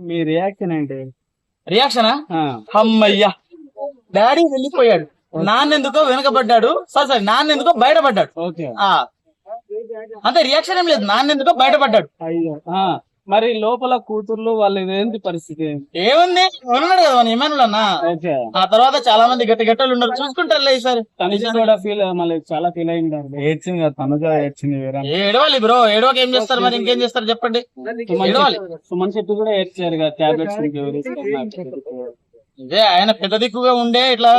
మీ reaction ఏంటి? రియాక్షనా? అమ్మయ్యా, daddy వెళ్ళిపోయాడు, నాన్నెందుకో వెనకబడ్డాడు, సారీ నాన్నెందుకో బయటపడ్డాడు. ఓకే, అంతే, రియాక్షన్ ఏం లేదు, నాన్నెందుకో బయటపడ్డాడు. అయ్యో. మరి లోపల కూతుర్లు వాళ్ళు ఏంటి పరిస్థితి? ఏముంది, ఉన్నాడు కదా మన ఇమానుల్ అన్న. ఓకే, ఆ తర్వాత చాలా మంది గట్టి గట్టలు ఉన్నారు, చూసుకుంటారులే ఈసారి. తనుజ కూడా మళ్ళీ చాలా ఫీల్ అయింటారు. ఏడ్చింది కదా తనుజ, ఏడ్చింది. ఏడవాలి బ్రో, ఏడవక ఏం చేస్తారు మరి, ఇంకేం చేస్తారు చెప్పండి. ఏడవాలి. సుమన్ శెట్టి కూడా ఏడ్చారు కదా టాబ్లెట్స్. ఇదే ఆయన పెద్ద దిక్కుగా ఉండే ఇట్లా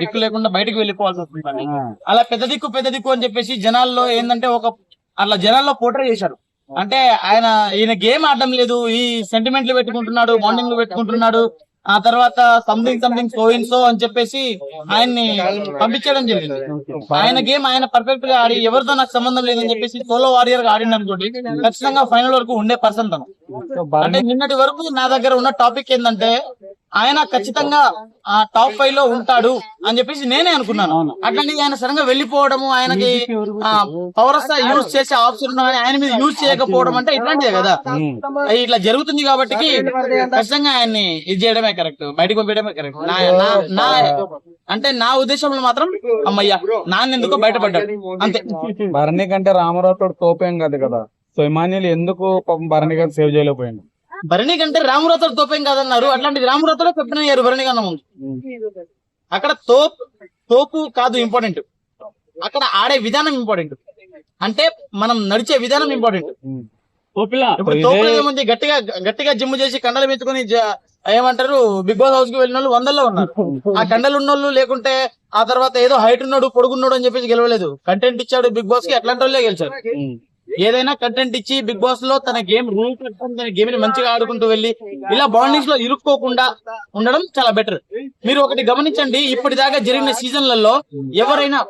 దిక్కు లేకుండా బయటకు వెళ్ళిపోవాల్సి వస్తుంది. అలా పెద్ద దిక్కు అని చెప్పేసి జనాల్లో ఏంటంటే అట్లా జనాల్లో పోర్ట్రే చేశారు. అంటే ఈయన గేమ్ ఆడడం లేదు, ఈ సెంటిమెంట్లు పెట్టుకుంటున్నాడు, బాండింగ్లు పెట్టుకుంటున్నాడు, ఆ తర్వాత సంథింగ్ సో అని చెప్పేసి ఆయన్ని పంపించడం జరిగింది. ఆయన గేమ్ ఆయన పర్ఫెక్ట్ గా ఆడి ఎవరితో నాకు సంబంధం లేదని చెప్పేసి సోలో వారియర్ గా ఆడింది అనుకోండి, ఖచ్చితంగా ఫైనల్ వరకు ఉండే పర్సన్ తను. అంటే నిన్నటి వరకు నా దగ్గర ఉన్న టాపిక్ ఏంటంటే ఆయన ఖచ్చితంగా ఆ టాప్ 5 లో ఉంటాడు అని చెప్పేసి నేనే అనుకున్నాను. అట్లాంటి ఆయన సడన్ గా వెళ్ళిపోవడము, ఆయనకి పవర్ వస్తా యూజ్ చేసే ఆప్షన్ ఆయన మీద యూజ్ చేయకపోవడం అంటే ఇట్లాంటిదే కదా. ఇట్లా జరుగుతుంది కాబట్టి ఖచ్చితంగా ఆయన్ని ఇది చేయడమే కరెక్ట్, బయటకు పంపించడమే కరెక్ట్. అంటే నా ఉద్దేశంలో మాత్రం అమ్మయ్యా నాన్నెందుకో బయటపడ్డాడు అంతే. భరణి కంటే రామారావు తోపేం కాదు కదా, సో ఇమాన్యుల్ ఎందుకు భరణి గారు సేవ్ చేయలేకపోయాడు? భరణి కంటే రామరాతో తోపేం కాదన్నారు, అట్లాంటిది రామరాతో చెప్పినారు భరణి కన్నా ముందు. అక్కడ తోపు కాదు ఇంపార్టెంట్, అక్కడ ఆడే విధానం ఇంపార్టెంట్, అంటే మనం నడిచే విధానం ఇంపార్టెంట్. ఇప్పుడు తోపులు ఏముంది, గట్టిగా జిమ్ చేసి కండలు మెచ్చుకొని ఏమంటారు బిగ్ బాస్ హౌస్ కి వెళ్ళిన వాళ్ళు 100లో ఉన్నారు. ఆ కండలు ఉన్నోళ్ళు లేకుంటే ఆ తర్వాత ఏదో హైట్ ఉన్నాడు పొడుగున్నాడు అని చెప్పేసి గెలవలేదు, కంటెంట్ ఇచ్చాడు బిగ్ బాస్ కి, అట్లాంటి వాళ్ళే గెలిచారు. ఏదైనా కంటెంట్ ఇచ్చి బిగ్ బాస్ లో తన గేమ్ రూల్ పెట్టుకుని తన గేమ్ ని మంచిగా ఆడుకుంటూ వెళ్ళి ఇలా బాండింగ్స్ లో ఇరుక్కోకుండా ఉండడం చాలా బెటర్. మీరు ఒకటి గమనించండి, ఇప్పటిదాకా జరిగిన సీజన్లలో ఎవరైనా